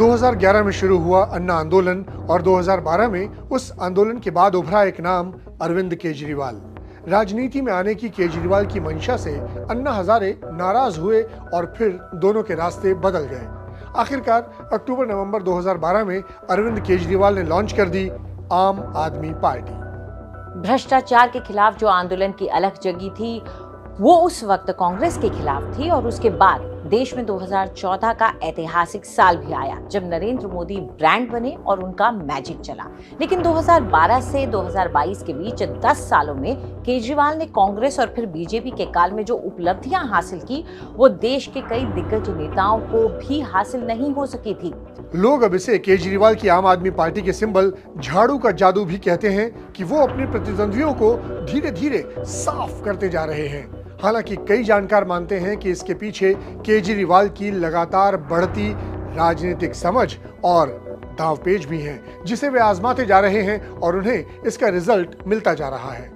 2011 में शुरू हुआ अन्ना आंदोलन और 2012 में उस आंदोलन के बाद उभरा एक नाम अरविंद केजरीवाल। राजनीति में आने की केजरीवाल की मंशा से अन्ना हजारे नाराज हुए और फिर दोनों के रास्ते बदल गए। आखिरकार अक्टूबर-नवंबर 2012 में अरविंद केजरीवाल ने लॉन्च कर दी आम आदमी पार्टी। भ्रष्टाचार के खिलाफ जो आंदोलन की अलख जगी थी वो उस वक्त कांग्रेस के खिलाफ थी और उसके बाद देश में 2014 का ऐतिहासिक साल भी आया जब नरेंद्र मोदी ब्रांड बने और उनका मैजिक चला। लेकिन 2012 से 2022 के बीच 10 सालों में केजरीवाल ने कांग्रेस और फिर बीजेपी के काल में जो उपलब्धियां हासिल की वो देश के कई दिग्गज नेताओं को भी हासिल नहीं हो सकी थी। लोग अब इसे केजरीवाल की आम आदमी पार्टी के सिंबल झाड़ू का जादू भी कहते हैं कि वो अपने प्रतिद्वंदियों को धीरे धीरे साफ करते जा रहे हैं। हालांकि कई जानकार मानते हैं कि इसके पीछे केजरीवाल की लगातार बढ़ती राजनीतिक समझ और दांवपेच भी हैं, जिसे वे आजमाते जा रहे हैं और उन्हें इसका रिजल्ट मिलता जा रहा है।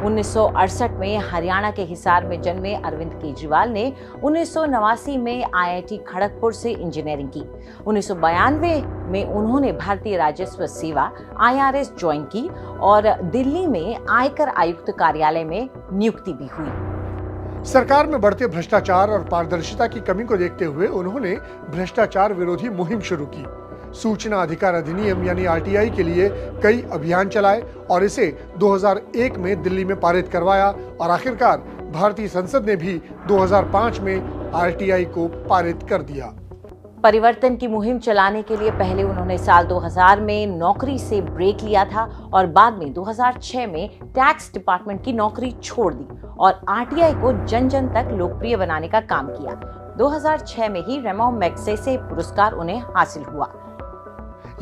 1968 में हरियाणा के हिसार में जन्मे अरविंद केजरीवाल ने 1989 में IIT खड़गपुर से इंजीनियरिंग की। 1992 में उन्होंने भारतीय राजस्व सेवा IRS ज्वाइन की और दिल्ली में आयकर आयुक्त कार्यालय में नियुक्ति भी हुई। सरकार में बढ़ते भ्रष्टाचार और पारदर्शिता की कमी को देखते हुए उन्होंने भ्रष्टाचार विरोधी मुहिम शुरू की। सूचना अधिकार अधिनियम यानी RTI के लिए कई अभियान चलाए और इसे 2001 में दिल्ली में पारित करवाया और आखिरकार भारतीय संसद ने भी 2005 में RTI को पारित कर दिया। परिवर्तन की मुहिम चलाने के लिए पहले उन्होंने साल 2000 में नौकरी से ब्रेक लिया था और बाद में 2006 में टैक्स डिपार्टमेंट की नौकरी छोड़ दी और RTI को जन जन तक लोकप्रिय बनाने का काम किया। 2006 में ही रेमो मैग्सेसे पुरस्कार उन्हें हासिल हुआ।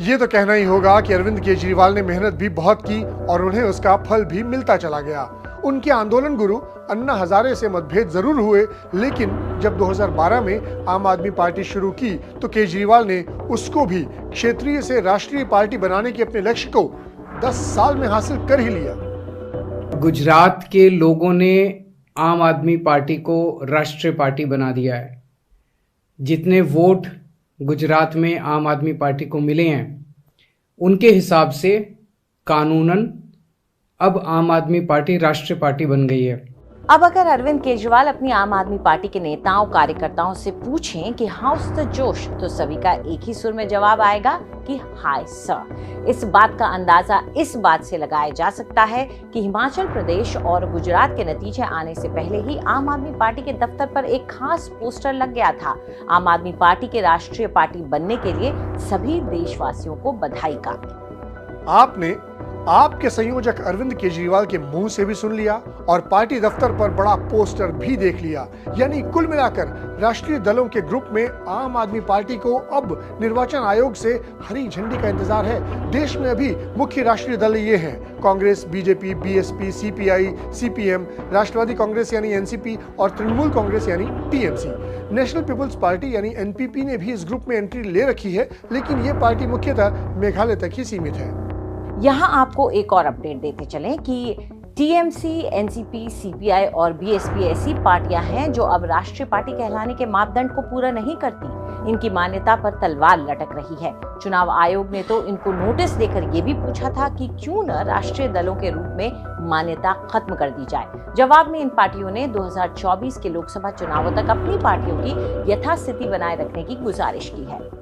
ये तो कहना ही होगा कि अरविंद केजरीवाल ने मेहनत भी बहुत की और उन्हें उसका फल भी मिलता चला गया। उनके आंदोलन गुरु अन्ना हजारे से मतभेद जरूर हुए, लेकिन जब 2012 में आम आदमी पार्टी शुरू की तो केजरीवाल ने उसको भी क्षेत्रीय से राष्ट्रीय पार्टी बनाने के अपने लक्ष्य को 10 साल में हासिल कर ही लिया। गुजरात के लोगों ने आम आदमी पार्टी को राष्ट्रीय पार्टी बना दिया है। जितने वोट गुजरात में आम आदमी पार्टी को मिले हैं उनके हिसाब से कानूनन अब आम आदमी पार्टी राष्ट्रीय पार्टी बन गई है। अब अगर अरविंद केजरीवाल अपनी आम आदमी पार्टी के नेताओं कार्यकर्ताओं से पूछें कि हाउस द जोश, तो सभी का एक ही सुर में जवाब आएगा कि हाय सर। इस बात का अंदाजा इस बात से लगाया जा सकता है कि हिमाचल प्रदेश और गुजरात के नतीजे आने से पहले ही आम आदमी पार्टी के दफ्तर पर एक खास पोस्टर लग गया था, आम आदमी पार्टी के राष्ट्रीय पार्टी बनने के लिए सभी देशवासियों को बधाई का। आपने आपके संयोजक अरविंद केजरीवाल के मुंह से भी सुन लिया और पार्टी दफ्तर पर बड़ा पोस्टर भी देख लिया। यानी कुल मिलाकर राष्ट्रीय दलों के ग्रुप में आम आदमी पार्टी को अब निर्वाचन आयोग से हरी झंडी का इंतजार है। देश में अभी मुख्य राष्ट्रीय दल ये हैं: Congress, BJP, BSP, CPI, CPM, राष्ट्रवादी कांग्रेस यानी NCP और तृणमूल कांग्रेस यानी TMC। नेशनल पीपुल्स पार्टी यानी NPP ने भी इस ग्रुप में एंट्री ले रखी है, लेकिन ये पार्टी मुख्यतः मेघालय तक ही सीमित है। यहाँ आपको एक और अपडेट देते चलें कि TMC, NCP, CPI और BSP ऐसी पार्टियां हैं जो अब राष्ट्रीय पार्टी कहलाने के मापदंड को पूरा नहीं करती। इनकी मान्यता पर तलवार लटक रही है। चुनाव आयोग ने तो इनको नोटिस देकर ये भी पूछा था कि क्यों न राष्ट्रीय दलों के रूप में मान्यता खत्म कर दी जाए। जवाब में इन पार्टियों ने 2024 के लोकसभा चुनावों तक अपनी पार्टियों की यथास्थिति बनाए रखने की गुजारिश की है।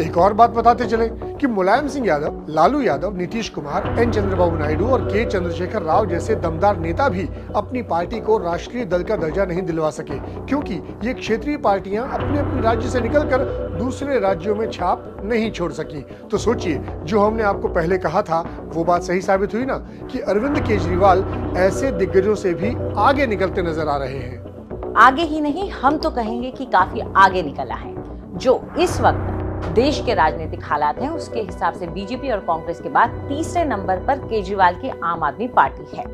एक और बात बताते चले कि मुलायम सिंह यादव, लालू यादव, नीतीश कुमार, N चंद्रबाबू नायडू और K चंद्रशेखर राव जैसे दमदार नेता भी अपनी पार्टी को राष्ट्रीय दल का दर्जा नहीं दिलवा सके, क्योंकि ये क्षेत्रीय पार्टियां अपने अपने राज्य से निकलकर दूसरे राज्यों में छाप नहीं छोड़ सकी। तो सोचिए, जो हमने आपको पहले कहा था वो बात सही साबित हुई ना, कि अरविंद केजरीवाल ऐसे दिग्गजों से भी आगे निकलते नजर आ रहे हैं। आगे ही नहीं, हम तो कहेंगे कि काफी आगे निकला है। जो इस वक्त देश के राजनीतिक हालात हैं उसके हिसाब से बीजेपी और कांग्रेस के बाद तीसरे नंबर पर केजरीवाल की आम आदमी पार्टी है।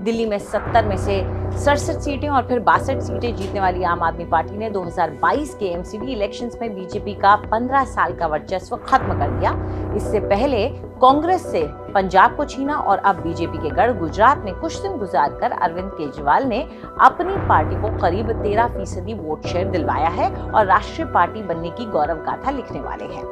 दिल्ली में 70 में से 67 सीटें और फिर 62 सीटें जीतने वाली आम आदमी पार्टी ने 2022 के MCD इलेक्शंस में बीजेपी का 15 साल का वर्चस्व खत्म कर दिया। इससे पहले कांग्रेस से पंजाब को छीना और अब बीजेपी के गढ़ गुजरात में कुछ दिन गुजारकर अरविंद केजरीवाल ने अपनी पार्टी को करीब 13% वोट शेयर दिलवाया है और राष्ट्रीय पार्टी बनने की गौरव गाथा लिखने वाले हैं।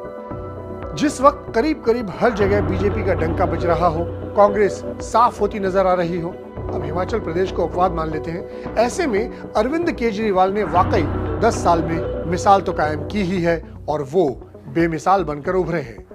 जिस वक्त करीब करीब हर जगह बीजेपी का डंका बज रहा हो, कांग्रेस साफ होती नजर आ रही हो, अब हिमाचल प्रदेश को अपवाद मान लेते हैं। ऐसे में अरविंद केजरीवाल ने वाकई 10 साल में मिसाल तो कायम की ही है और वो बेमिसाल बनकर उभरे हैं।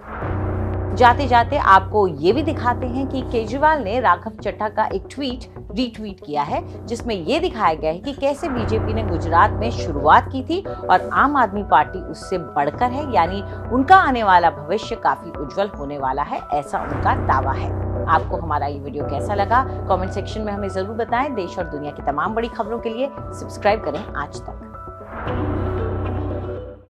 जाते जाते आपको ये भी दिखाते हैं कि केजरीवाल ने राघव चड्ढा का एक ट्वीट रीट्वीट किया है, जिसमें ये दिखाया गया है कि कैसे बीजेपी ने गुजरात में शुरुआत की थी और आम आदमी पार्टी उससे बढ़कर है, यानी उनका आने वाला भविष्य काफी उज्जवल होने वाला है, ऐसा उनका दावा है। आपको हमारा ये वीडियो कैसा लगा कमेंट सेक्शन में हमें जरूर बताएं। देश और दुनिया की तमाम बड़ी खबरों के लिए सब्सक्राइब करें आज तक।